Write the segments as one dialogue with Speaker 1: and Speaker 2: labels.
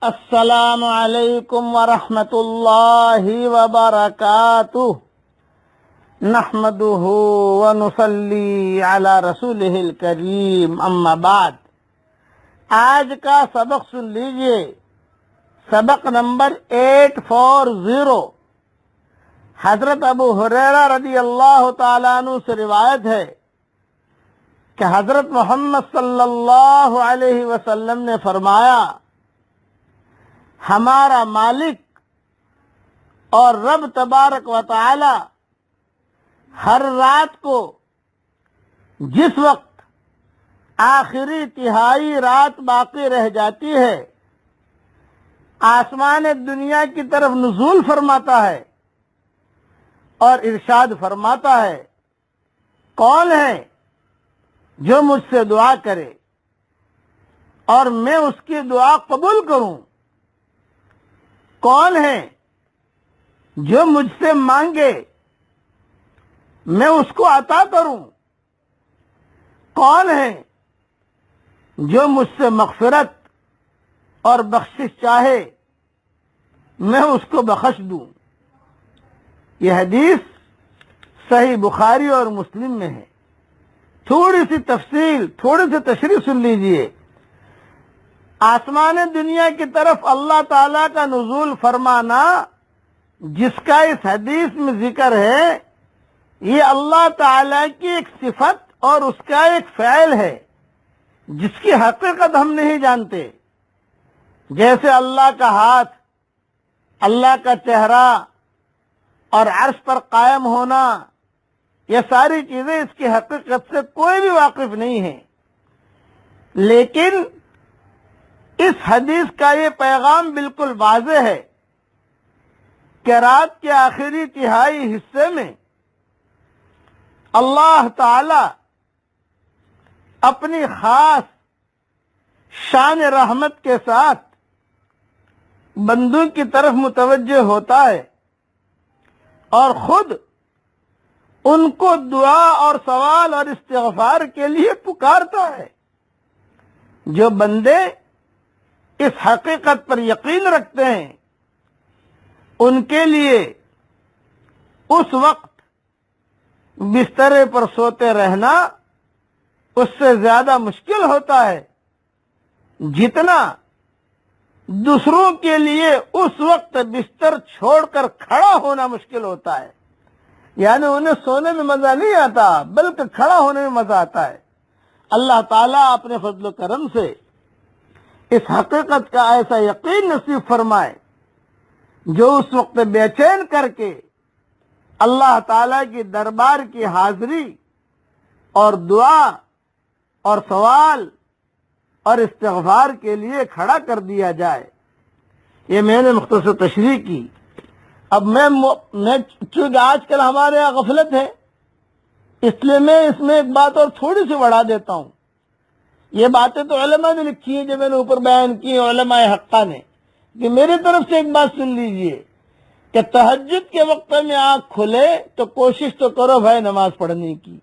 Speaker 1: السلام علیکم ورحمۃ اللہ وبرکاتہ نحمده ونصلی علی رسولہ الکریم اما بعد۔ آج کا سبق سن لیجئے، سبق نمبر 840۔ حضرت ابو ہریرہ رضی اللہ تعالیٰ عنہ سے روایت ہے کہ حضرت محمد صلی اللہ علیہ وسلم نے فرمایا، ہمارا مالک اور رب تبارک و تعالی ہر رات کو جس وقت آخری تہائی رات باقی رہ جاتی ہے، آسمان دنیا کی طرف نزول فرماتا ہے اور ارشاد فرماتا ہے، کون ہے جو مجھ سے دعا کرے اور میں اس کی دعا قبول کروں؟ کون ہے جو مجھ سے مانگے میں اس کو عطا کروں؟ کون ہے جو مجھ سے مغفرت اور بخشش چاہے میں اس کو بخش دوں؟ یہ حدیث صحیح بخاری اور مسلم میں ہے۔ تھوڑی سی تفصیل، تھوڑی سی تشریح سن لیجئے۔ آسمان دنیا کی طرف اللہ تعالیٰ کا نزول فرمانا جس کا اس حدیث میں ذکر ہے، یہ اللہ تعالیٰ کی ایک صفت اور اس کا ایک فعل ہے جس کی حقیقت ہم نہیں جانتے۔ جیسے اللہ کا ہاتھ، اللہ کا چہرہ اور عرش پر قائم ہونا، یہ ساری چیزیں اس کی حقیقت سے کوئی بھی واقف نہیں ہے، لیکن اس حدیث کا یہ پیغام بالکل واضح ہے کہ رات کے آخری تہائی حصے میں اللہ تعالی اپنی خاص شان رحمت کے ساتھ بندوں کی طرف متوجہ ہوتا ہے اور خود ان کو دعا اور سوال اور استغفار کے لیے پکارتا ہے۔ جو بندے اس حقیقت پر یقین رکھتے ہیں ان کے لیے اس وقت بسترے پر سوتے رہنا اس سے زیادہ مشکل ہوتا ہے جتنا دوسروں کے لیے اس وقت بستر چھوڑ کر کھڑا ہونا مشکل ہوتا ہے۔ یعنی انہیں سونے میں مزہ نہیں آتا بلکہ کھڑا ہونے میں مزہ آتا ہے۔ اللہ تعالیٰ اپنے فضل و کرم سے اس حقیقت کا ایسا یقین نصیب فرمائے جو اس وقت بے چین کر کے اللہ تعالیٰ کی دربار کی حاضری اور دعا اور سوال اور استغفار کے لیے کھڑا کر دیا جائے۔ یہ میں نے مختصر تشریح کی۔ اب میں چونکہ آج کل ہمارے یہاں غفلت ہے، اس لیے میں اس میں ایک بات اور تھوڑی سی بڑھا دیتا ہوں۔ یہ باتیں تو علماء نے لکھی ہیں جو میں نے اوپر بیان کی، علماء حقہ نے، کہ میری طرف سے ایک بات سن لیجئے کہ تہجد کے وقت میں آنکھ کھلے تو کوشش تو کرو بھائی نماز پڑھنے کی،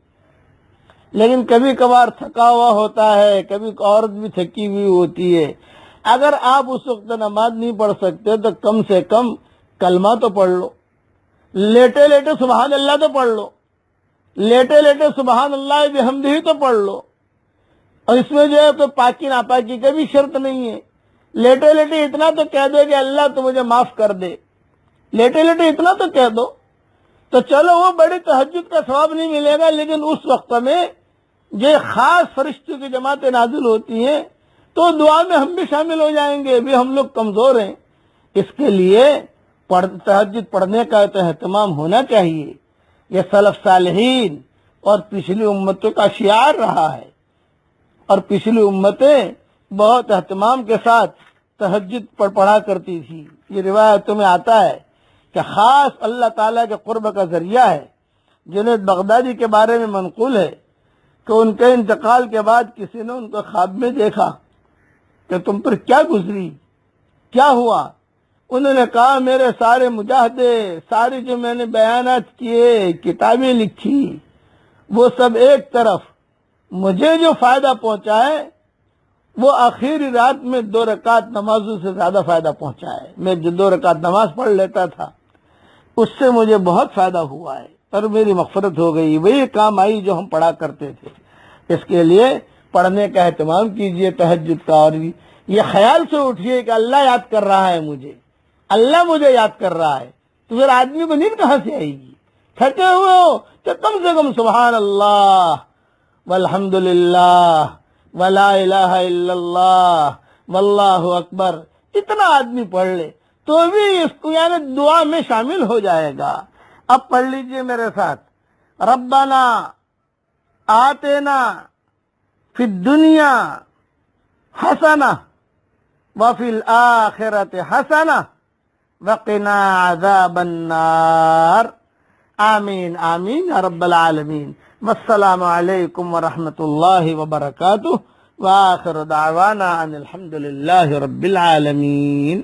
Speaker 1: لیکن کبھی کبھار تھکا ہوا ہوتا ہے، کبھی عورت بھی تھکی ہوئی ہوتی ہے۔ اگر آپ اس وقت نماز نہیں پڑھ سکتے تو کم سے کم کلمہ تو پڑھ لو، لیٹے لیٹے سبحان اللہ تو پڑھ لو، لیٹے لیٹے سبحان اللہ بحمدہ تو پڑھ لو، اور اس میں جو ہے تو پاکی ناپاکی کا بھی شرط نہیں ہے۔ لیٹے لیٹے اتنا تو کہہ دو کہ اللہ تو مجھے معاف کر دے، لیٹے لیٹے اتنا تو کہہ دو، تو چلو وہ بڑی تہجد کا ثواب نہیں ملے گا، لیکن اس وقت میں جو خاص فرشتوں کی جماعتیں نازل ہوتی ہیں تو دعا میں ہم بھی شامل ہو جائیں گے، بھی ہم لوگ کمزور ہیں۔ اس کے لیے تہجد پڑھنے کا تو اہتمام ہونا چاہیے۔ یہ سلف صالحین اور پچھلی امتوں کا شعار رہا ہے، اور پچھلی امتیں بہت اہتمام کے ساتھ تہجد پڑھا کرتی تھی۔ یہ روایتوں میں آتا ہے کہ خاص اللہ تعالیٰ کے قرب کا ذریعہ ہے۔ جنید بغدادی کے بارے میں منقول ہے کہ ان کے انتقال کے بعد کسی نے ان کو خواب میں دیکھا کہ تم پر کیا گزری، کیا ہوا؟ انہوں نے کہا میرے سارے مجاہدے، سارے جو میں نے بیانات کیے، کتابیں لکھی، وہ سب ایک طرف، مجھے جو فائدہ پہنچا ہے وہ آخری رات میں 2 رکعت نمازوں سے زیادہ فائدہ پہنچا ہے. میں جو 2 رکعت نماز پڑھ لیتا تھا اس سے مجھے بہت فائدہ ہوا ہے اور میری مغفرت ہو گئی. وہی کام آئی جو ہم پڑھا کرتے تھے. اس کے لیے پڑھنے کا اہتمام کیجئے تہجد کا، اور یہ خیال سے اٹھیے کہ اللہ یاد کر رہا ہے مجھے، اللہ مجھے یاد کر رہا ہے. تو پھر آدمی کو نیند کہاں سے آئے گی؟ تھکے ہوئے ہو تو کم سے کم سبحان اللہ والحمد للہ ولا الہ الا اللہ واللہ اکبر اتنا آدمی پڑھ لے تو بھی اس کو یعنی دعا میں شامل ہو جائے گا. اب پڑھ لیجئے میرے ساتھ، ربنا آتنا فی الدنیا حسنہ وفی الآخرۃ حسنہ وقنا عذاب النار. آمین آمین یا رب العالمین. والسلام علیکم ورحمۃ اللہ وبرکاتہ، وآخر دعوانا ان الحمد للہ رب العالمین.